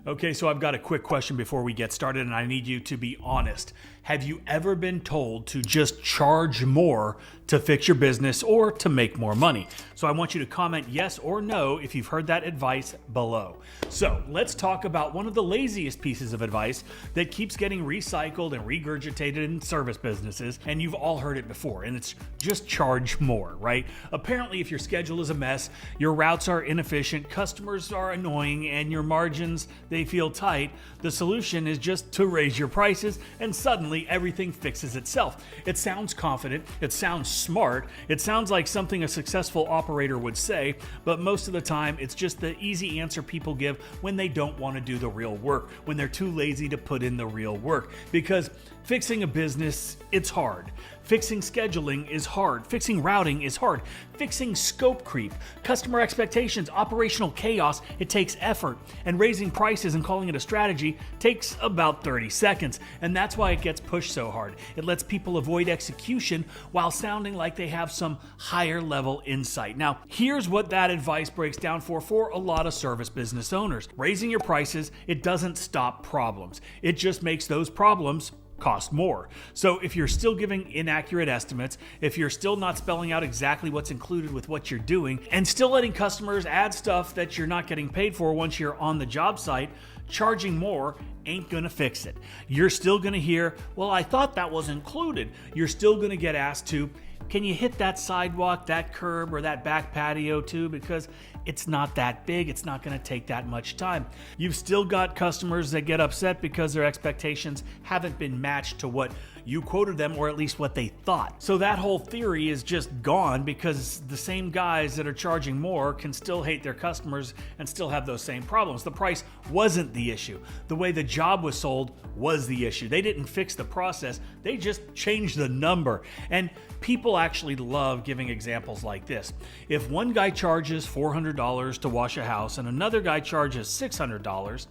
Okay, so I've got a quick question before we get started, and I need you to be honest. Have you ever been told to just charge more to fix your business or to make more money? So I want you to comment yes or no if you've heard that advice below. So let's talk about one of the laziest pieces of advice that keeps getting recycled and regurgitated in service businesses, and you've all heard it before, and it's just charge more, right? Apparently, if your schedule is a mess, your routes are inefficient, customers are annoying, and your margins, they feel tight, the solution is just to raise your prices, and suddenly everything fixes itself. It sounds confident, it sounds smart, it sounds like something a successful operator would say, but most of the time it's just the easy answer people give when they don't want to do the real work, when they're too lazy to put in the real work. Because fixing a business, it's hard. Fixing scheduling is hard. Fixing routing is hard. Fixing scope creep, customer expectations, operational chaos, it takes effort. And raising prices and calling it a strategy takes about 30 seconds. And that's why it gets pushed so hard. It lets people avoid execution while sounding like they have some higher level insight. Now, here's what that advice breaks down for a lot of service business owners. Raising your prices, it doesn't stop problems. It just makes those problems cost more. So if you're still giving inaccurate estimates, if you're still not spelling out exactly what's included with what you're doing, and still letting customers add stuff that you're not getting paid for once you're on the job site, charging more ain't gonna fix it. You're still gonna hear, well, I thought that was included. You're still gonna get asked to, can you hit that sidewalk, that curb, or that back patio too? Because it's not that big. It's not going to take that much time. You've still got customers that get upset because their expectations haven't been matched to what you quoted them, or at least what they thought. So that whole theory is just gone because the same guys that are charging more can still hate their customers and still have those same problems. The price wasn't the issue. The way the job was sold was the issue. They didn't fix the process. They just changed the number. And people actually love giving examples like this. If one guy charges $400 to wash a house and another guy charges $600,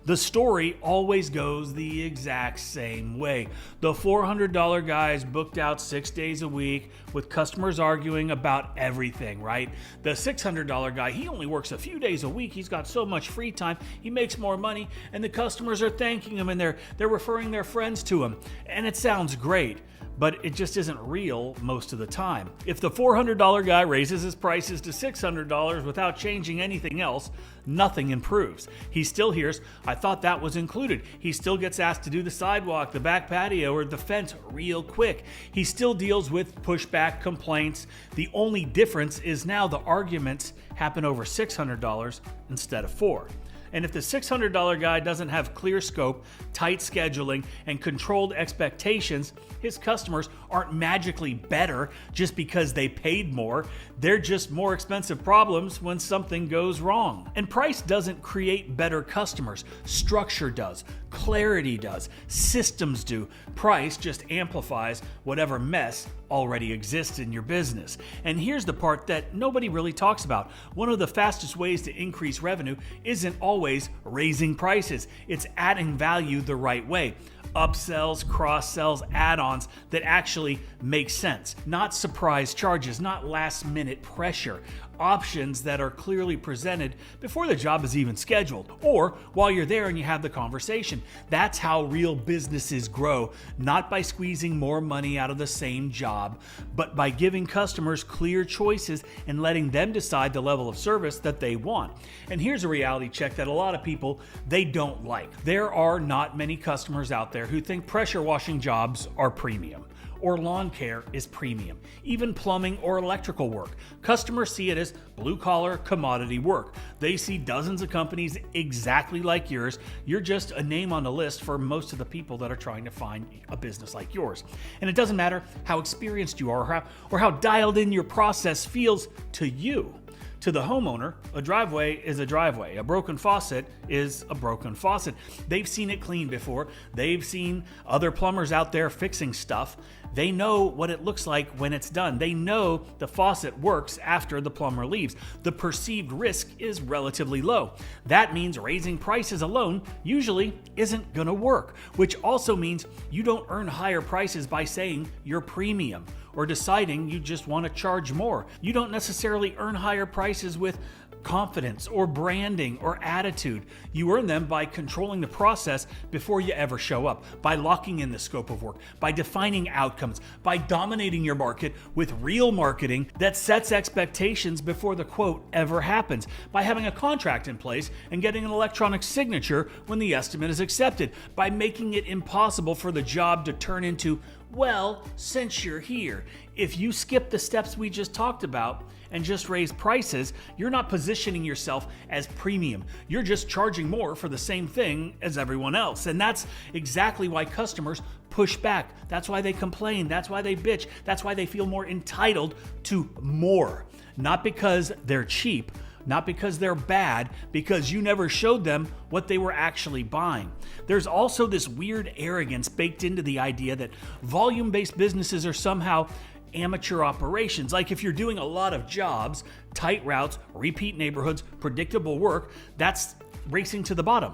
the story always goes the exact same way. The $400 guy is booked out 6 days a week with customers arguing about everything, right? The $600 guy, he only works a few days a week. He's got so much free time. He makes more money, and the customers are thanking him, and they're referring their friends to him. And it sounds great, but it just isn't real most of the time. If the $400 guy raises his prices to $600 without changing anything else, nothing improves. He still hears, I thought that was included. He still gets asked to do the sidewalk, the back patio, or the fence real quick. He still deals with pushback, complaints. The only difference is now the arguments happen over $600 instead of $400. And if the $600 guy doesn't have clear scope, tight scheduling, and controlled expectations, his customers aren't magically better just because they paid more. They're just more expensive problems when something goes wrong. And price doesn't create better customers. Structure does. Clarity does. Systems do. Price just amplifies whatever mess already exists in your business. And here's the part that nobody really talks about. One of the fastest ways to increase revenue isn't always raising prices. It's adding value the right way. Upsells, cross-sells, add-ons that actually make sense. Not surprise charges, not last-minute pressure. Options that are clearly presented before the job is even scheduled, or while you're there and you have the conversation. That's how real businesses grow, not by squeezing more money out of the same job, but by giving customers clear choices and letting them decide the level of service that they want. And here's a reality check that a lot of people, they don't like. There are not many customers out there who think pressure washing jobs are premium, or lawn care is premium, even plumbing or electrical work. Customers see it as blue-collar commodity work. They see dozens of companies exactly like yours. You're just a name on the list for most of the people that are trying to find a business like yours. And it doesn't matter how experienced you are or how dialed in your process feels to you. To the homeowner, a driveway is a driveway. A broken faucet is a broken faucet. They've seen it cleaned before. They've seen other plumbers out there fixing stuff. They know what it looks like when it's done. They know the faucet works after the plumber leaves. The perceived risk is relatively low. That means raising prices alone usually isn't going to work, which also means you don't earn higher prices by saying you're premium or deciding you just want to charge more. You don't necessarily earn higher prices with confidence or branding or attitude. You earn them by controlling the process before you ever show up, by locking in the scope of work, by defining outcomes, by dominating your market with real marketing that sets expectations before the quote ever happens, by having a contract in place and getting an electronic signature when the estimate is accepted, by making it impossible for the job to turn into, well, since you're here. If you skip the steps we just talked about and just raise prices, you're not positioning yourself as premium. You're just charging more for the same thing as everyone else. And that's exactly why customers push back. That's why they complain. That's why they bitch. That's why they feel more entitled to more. Not because they're cheap, not because they're bad, because you never showed them what they were actually buying. There's also this weird arrogance baked into the idea that volume-based businesses are somehow amateur operations. Like if you're doing a lot of jobs, tight routes, repeat neighborhoods, predictable work, that's racing to the bottom.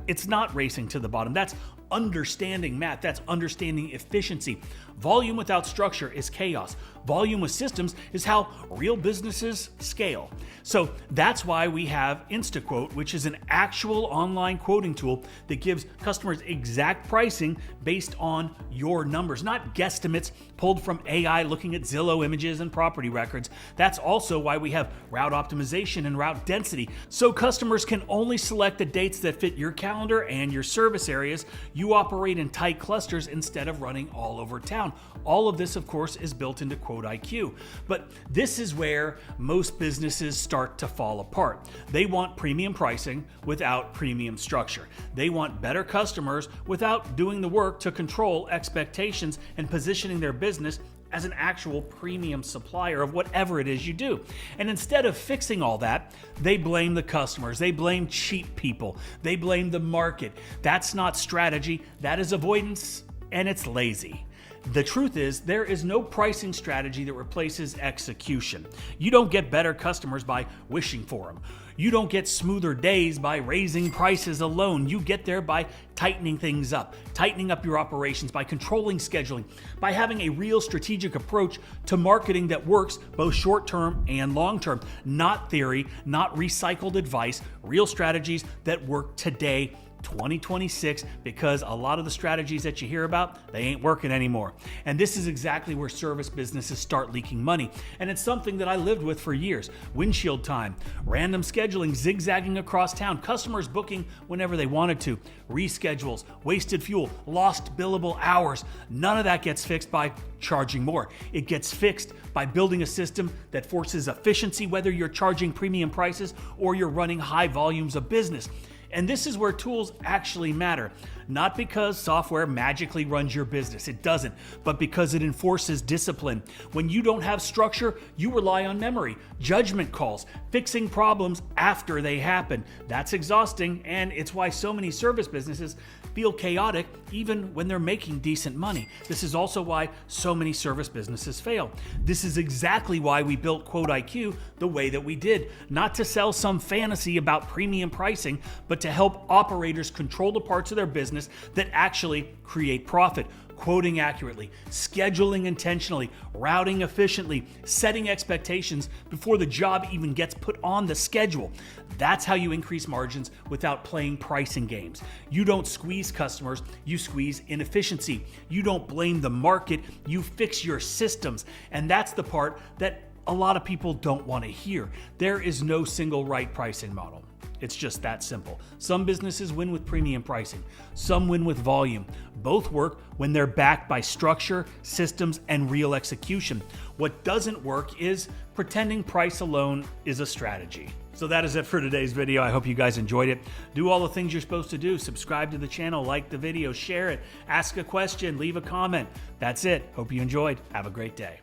It's not racing to the bottom. That's understanding math. That's understanding efficiency. Volume without structure is chaos. Volume with systems is how real businesses scale. So that's why we have InstaQuote, which is an actual online quoting tool that gives customers exact pricing based on your numbers, not guesstimates pulled from AI looking at Zillow images and property records. That's also why we have route optimization and route density, so customers can only select the dates that fit your calendar and your service areas. You operate in tight clusters instead of running all over town. All of this, of course, is built into QuoteIQ. But this is where most businesses start to fall apart. They want premium pricing without premium structure. They want better customers without doing the work to control expectations and positioning their business as an actual premium supplier of whatever it is you do. And instead of fixing all that, they blame the customers. They blame cheap people. They blame the market. That's not strategy. That is avoidance, and it's lazy. The truth is, there is no pricing strategy that replaces execution. You don't get better customers by wishing for them. You don't get smoother days by raising prices alone. You get there by tightening things up, tightening up your operations, by controlling scheduling, by having a real strategic approach to marketing that works both short-term and long-term. Not theory, not recycled advice, real strategies that work today, 2026, because a lot of the strategies that you hear about, they ain't working anymore. And this is exactly where service businesses start leaking money. And it's something that I lived with for years. Windshield time, random scheduling, zigzagging across town, customers booking whenever they wanted to, reschedules, wasted fuel, lost billable hours. None of that gets fixed by charging more. It gets fixed by building a system that forces efficiency, whether you're charging premium prices or you're running high volumes of business. And this is where tools actually matter. Not because software magically runs your business, it doesn't, but because it enforces discipline. When you don't have structure, you rely on memory, judgment calls, fixing problems after they happen. That's exhausting, and it's why so many service businesses feel chaotic even when they're making decent money. This is also why so many service businesses fail. This is exactly why we built QuoteIQ the way that we did. Not to sell some fantasy about premium pricing, but to help operators control the parts of their business that actually create profit. Quoting accurately, scheduling intentionally, routing efficiently, setting expectations before the job even gets put on the schedule. That's how you increase margins without playing pricing games. You don't squeeze customers, you squeeze inefficiency. You don't blame the market, you fix your systems. And that's the part that a lot of people don't want to hear. There is no single right pricing model. It's just that simple. Some businesses win with premium pricing. Some win with volume. Both work when they're backed by structure, systems, and real execution. What doesn't work is pretending price alone is a strategy. So that is it for today's video. I hope you guys enjoyed it. Do all the things you're supposed to do. Subscribe to the channel, like the video, share it, ask a question, leave a comment. That's it. Hope you enjoyed. Have a great day.